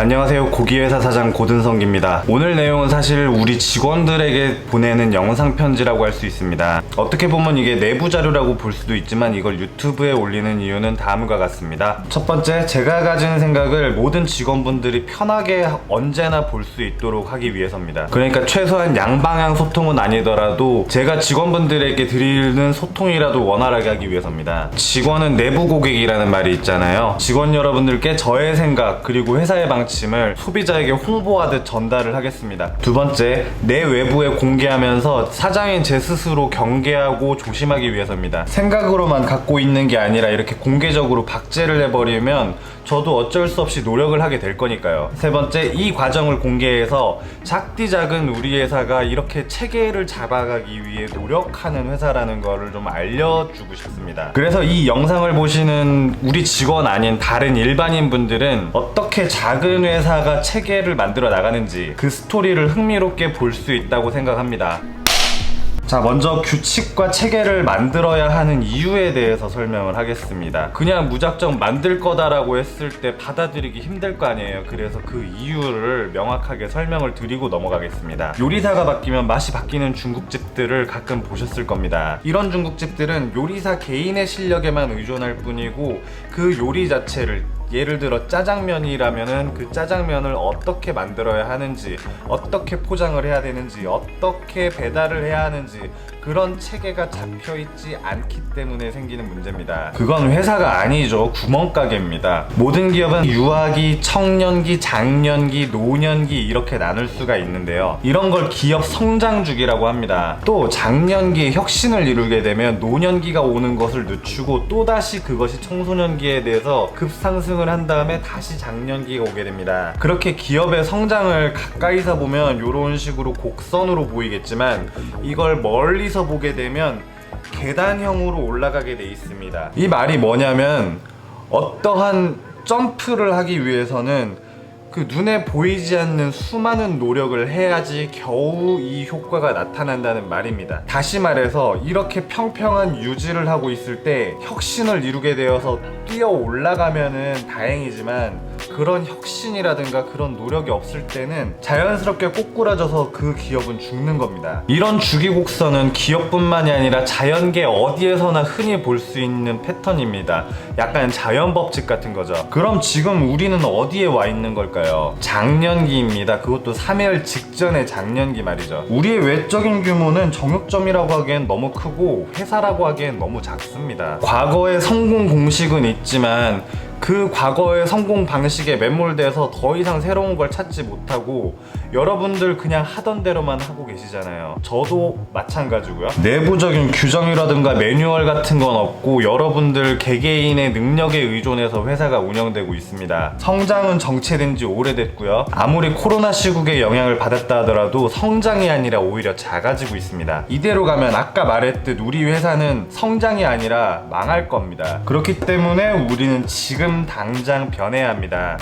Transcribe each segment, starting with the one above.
안녕하세요. 고기회사 사장 고든성기입니다. 오늘 내용은 사실 우리 직원들에게 보내는 영상 편지라고 할 수 있습니다. 어떻게 보면 이게 내부 자료라고 볼 수도 있지만 이걸 유튜브에 올리는 이유는 다음과 같습니다. 첫 번째, 제가 가진 생각을 모든 직원분들이 편하게 언제나 볼 수 있도록 하기 위해서입니다. 그러니까 최소한 양방향 소통은 아니더라도 제가 직원분들에게 드리는 소통이라도 원활하게 하기 위해서입니다. 직원은 내부 고객이라는 말이 있잖아요. 직원 여러분들께 저의 생각 그리고 회사의 방침을 소비자에게 홍보하듯 전달을 하겠습니다. 두 번째, 내 외부에 공개하면서 사장인 제 스스로 경계하고 조심하기 위해서입니다. 생각으로만 갖고 있는 게 아니라 이렇게 공개적으로 박제를 해버리면 저도 어쩔 수 없이 노력을 하게 될 거니까요. 세 번째, 이 과정을 공개해서 작디 작은 우리 회사가 이렇게 체계를 잡아가기 위해 노력하는 회사라는 거를 좀 알려주고 싶습니다. 그래서 이 영상을 보시는 우리 직원 아닌 다른 일반인 분들은 어떻게 작은 회사가 체계를 만들어 나가는지 그 스토리를 흥미롭게 볼 수 있다고 생각합니다. 자, 먼저 규칙과 체계를 만들어야 하는 이유에 대해서 설명을 하겠습니다. 그냥 무작정 만들 거다라고 했을 때 받아들이기 힘들 거 아니에요. 그래서 그 이유를 명확하게 설명을 드리고 넘어가겠습니다. 요리사가 바뀌면 맛이 바뀌는 중국집들을 가끔 보셨을 겁니다. 이런 중국집들은 요리사 개인의 실력에만 의존할 뿐이고 그 요리 자체를, 예를 들어 짜장면이라면은 그 짜장면을 어떻게 만들어야 하는지, 어떻게 포장을 해야 되는지, 어떻게 배달을 해야 하는지 그런 체계가 잡혀있지 않기 때문에 생기는 문제입니다. 그건 회사가 아니죠. 구멍가게입니다. 모든 기업은 유아기, 청년기, 장년기, 노년기 이렇게 나눌 수가 있는데요. 이런 걸 기업 성장주기라고 합니다. 또 장년기에 혁신을 이루게 되면 노년기가 오는 것을 늦추고 또다시 그것이 청소년기에 대해서 급상승을 한 다음에 다시 장년기가 오게 됩니다. 그렇게 기업의 성장을 가까이서 보면 이런 식으로 곡선으로 보이겠지만 이걸 멀리서 보게 되면 계단형으로 올라가게 돼 있습니다. 이 말이 뭐냐면 어떠한 점프를 하기 위해서는 그 눈에 보이지 않는 수많은 노력을 해야지 겨우 이 효과가 나타난다는 말입니다. 다시 말해서 이렇게 평평한 유지를 하고 있을 때 혁신을 이루게 되어서 뛰어 올라가면은 다행이지만 그런 혁신이라든가 그런 노력이 없을 때는 자연스럽게 꼬꾸라져서 그 기업은 죽는 겁니다. 이런 주기곡선은 기업뿐만이 아니라 자연계 어디에서나 흔히 볼 수 있는 패턴입니다. 약간 자연법칙 같은 거죠. 그럼 지금 우리는 어디에 와 있는 걸까요? 장년기입니다. 그것도 3일 직전의 장년기 말이죠. 우리의 외적인 규모는 정육점이라고 하기엔 너무 크고 회사라고 하기엔 너무 작습니다. 과거의 성공 공식은 있지만 그 과거의 성공 방식에 매몰돼서 더 이상 새로운 걸 찾지 못하고 여러분들 그냥 하던 대로만 하고 계시잖아요. 저도 마찬가지고요. 내부적인 규정이라든가 매뉴얼 같은 건 없고 여러분들 개개인의 능력에 의존해서 회사가 운영되고 있습니다. 성장은 정체된 지 오래됐고요. 아무리 코로나 시국에 영향을 받았다 하더라도 성장이 아니라 오히려 작아지고 있습니다. 이대로 가면 아까 말했듯 우리 회사는 성장이 아니라 망할 겁니다. 그렇기 때문에 우리는 지금 당장 변해야 합니다.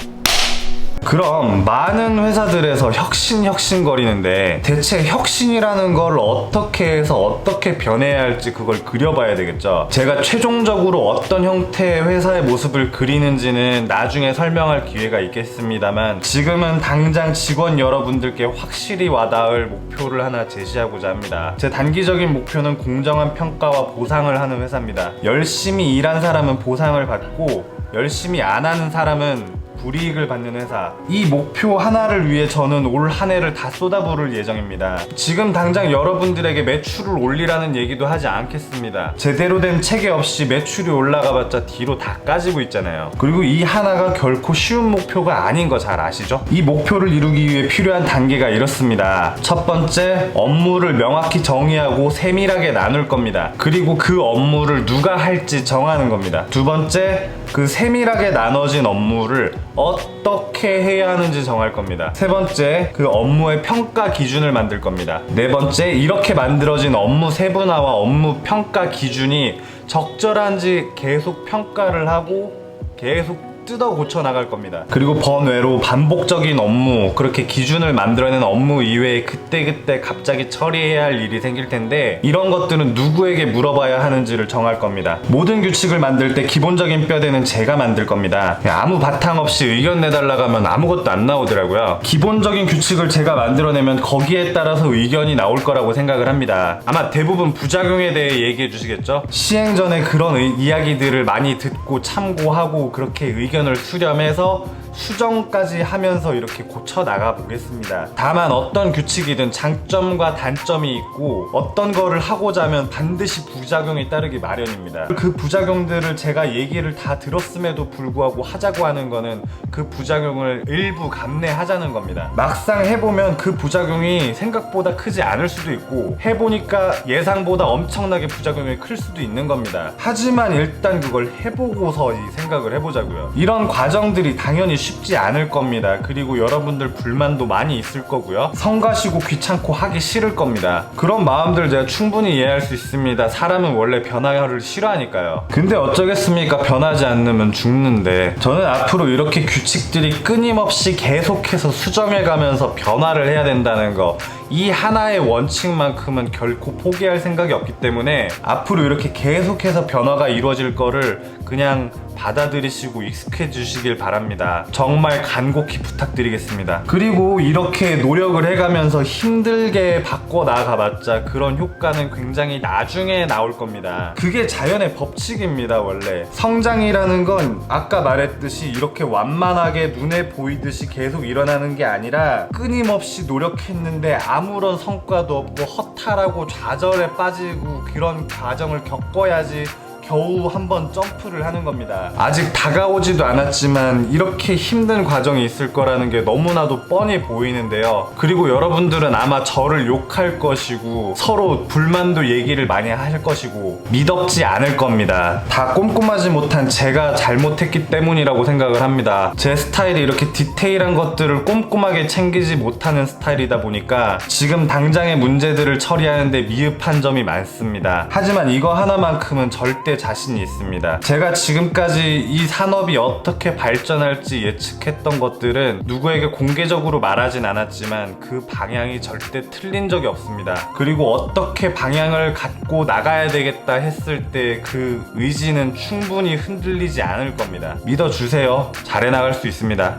그럼 많은 회사들에서 혁신거리는데 대체 혁신이라는 걸 어떻게 해서 어떻게 변해야 할지 그걸 그려봐야 되겠죠. 제가 최종적으로 어떤 형태의 회사의 모습을 그리는지는 나중에 설명할 기회가 있겠습니다만 지금은 당장 직원 여러분들께 확실히 와닿을 목표를 하나 제시하고자 합니다. 제 단기적인 목표는 공정한 평가와 보상을 하는 회사입니다. 열심히 일한 사람은 보상을 받고 열심히 안 하는 사람은 불이익을 받는 회사. 이 목표 하나를 위해 저는 올 한 해를 다 쏟아부을 예정입니다. 지금 당장 여러분들에게 매출을 올리라는 얘기도 하지 않겠습니다. 제대로 된 체계 없이 매출이 올라가봤자 뒤로 다 까지고 있잖아요. 그리고 이 하나가 결코 쉬운 목표가 아닌 거 잘 아시죠? 이 목표를 이루기 위해 필요한 단계가 이렇습니다. 첫 번째, 업무를 명확히 정의하고 세밀하게 나눌 겁니다. 그리고 그 업무를 누가 할지 정하는 겁니다. 두 번째, 그 세밀하게 나눠진 업무를 어떻게 해야 하는지 정할 겁니다. 세 번째, 그 업무의 평가 기준을 만들 겁니다. 네 번째, 이렇게 만들어진 업무 세분화와 업무 평가 기준이 적절한지 계속 평가를 하고 계속 뜯어 고쳐 나갈 겁니다. 그리고 번외로 반복적인 업무, 그렇게 기준을 만들어낸 업무 이외에 그때그때 갑자기 처리해야 할 일이 생길 텐데 이런 것들은 누구에게 물어봐야 하는지를 정할 겁니다. 모든 규칙을 만들 때 기본적인 뼈대는 제가 만들 겁니다. 아무 바탕 없이 의견 내달라고 하면 아무것도 안 나오더라고요. 기본적인 규칙을 제가 만들어내면 거기에 따라서 의견이 나올 거라고 생각을 합니다. 아마 대부분 부작용에 대해 얘기해 주시겠죠? 시행 전에 그런 이야기들을 많이 듣고 참고하고 그렇게 의견을 수렴해서 수정까지 하면서 이렇게 고쳐 나가 보겠습니다. 다만 어떤 규칙이든 장점과 단점이 있고 어떤 거를 하고자 하면 반드시 부작용이 따르기 마련입니다. 그 부작용들을 제가 얘기를 다 들었음에도 불구하고 하자고 하는 거는 그 부작용을 일부 감내하자는 겁니다. 막상 해보면 그 부작용이 생각보다 크지 않을 수도 있고 해보니까 예상보다 엄청나게 부작용이 클 수도 있는 겁니다. 하지만 일단 그걸 해보고서 이 생각을 해보자고요. 이런 과정들이 당연히 쉽지 않을 겁니다. 그리고 여러분들 불만도 많이 있을 거고요. 성가시고 귀찮고 하기 싫을 겁니다. 그런 마음들 제가 충분히 이해할 수 있습니다. 사람은 원래 변화를 싫어하니까요. 근데 어쩌겠습니까? 변하지 않으면 죽는데. 저는 앞으로 이렇게 규칙들이 끊임없이 계속해서 수정해가면서 변화를 해야 된다는 거, 이 하나의 원칙만큼은 결코 포기할 생각이 없기 때문에 앞으로 이렇게 계속해서 변화가 이루어질 거를 그냥 받아들이시고 익숙해지시길 바랍니다. 정말 간곡히 부탁드리겠습니다. 그리고 이렇게 노력을 해가면서 힘들게 바꿔 나가봤자 그런 효과는 굉장히 나중에 나올 겁니다. 그게 자연의 법칙입니다. 원래 성장이라는 건 아까 말했듯이 이렇게 완만하게 눈에 보이듯이 계속 일어나는 게 아니라 끊임없이 노력했는데 아무런 성과도 없고 허탈하고 좌절에 빠지고 그런 과정을 겪어야지 겨우 한번 점프를 하는 겁니다. 아직 다가오지도 않았지만 이렇게 힘든 과정이 있을 거라는 게 너무나도 뻔히 보이는데요. 그리고 여러분들은 아마 저를 욕할 것이고 서로 불만도 얘기를 많이 할 것이고 미덥지 않을 겁니다. 다 꼼꼼하지 못한 제가 잘못했기 때문이라고 생각을 합니다. 제 스타일이 이렇게 디테일한 것들을 꼼꼼하게 챙기지 못하는 스타일이다 보니까 지금 당장의 문제들을 처리하는데 미흡한 점이 많습니다. 하지만 이거 하나만큼은 절대 자신이 있습니다. 제가 지금까지 이 산업이 어떻게 발전할지 예측했던 것들은 누구에게 공개적으로 말하진 않았지만 그 방향이 절대 틀린 적이 없습니다. 그리고 어떻게 방향을 갖고 나가야 되겠다 했을 때 그 의지는 충분히 흔들리지 않을 겁니다. 믿어주세요. 잘해 나갈 수 있습니다.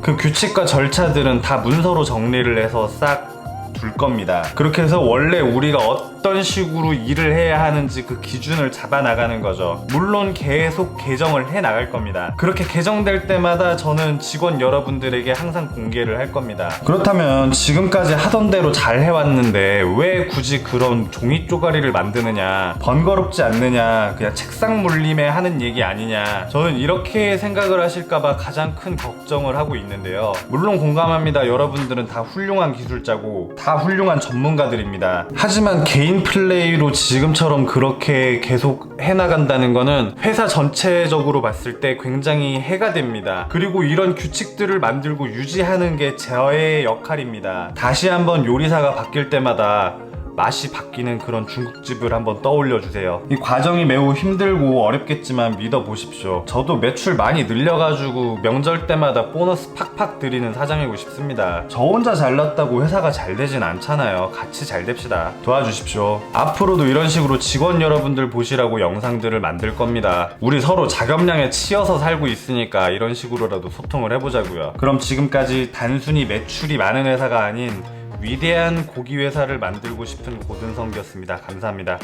그 규칙과 절차들은 다 문서로 정리를 해서 싹 둘 겁니다. 그렇게 해서 원래 우리가 어떤 식으로 일을 해야 하는지 그 기준을 잡아 나가는 거죠. 물론 계속 개정을 해 나갈 겁니다. 그렇게 개정될 때마다 저는 직원 여러분들에게 항상 공개를 할 겁니다. 그렇다면 지금까지 하던 대로 잘 해왔는데 왜 굳이 그런 종이 쪼가리를 만드느냐, 번거롭지 않느냐, 그냥 책상 물림에 하는 얘기 아니냐, 저는 이렇게 생각을 하실까봐 가장 큰 걱정을 하고 있는데요. 물론 공감합니다. 여러분들은 다 훌륭한 기술자고 다 훌륭한 전문가들입니다. 하지만 개인 플레이로 지금처럼 그렇게 계속 해나간다는 거는 회사 전체적으로 봤을 때 굉장히 해가 됩니다. 그리고 이런 규칙들을 만들고 유지하는 게 저의 역할입니다. 다시 한번 요리사가 바뀔 때마다 맛이 바뀌는 그런 중국집을 한번 떠올려 주세요. 이 과정이 매우 힘들고 어렵겠지만 믿어보십시오. 저도 매출 많이 늘려가지고 명절 때마다 보너스 팍팍 드리는 사장이고 싶습니다. 저 혼자 잘났다고 회사가 잘 되진 않잖아요. 같이 잘 됩시다. 도와주십시오. 앞으로도 이런 식으로 직원 여러분들 보시라고 영상들을 만들 겁니다. 우리 서로 자급량에 치여서 살고 있으니까 이런 식으로라도 소통을 해보자고요. 그럼 지금까지 단순히 매출이 많은 회사가 아닌 위대한 고기 회사를 만들고 싶은 고든성기였습니다. 감사합니다.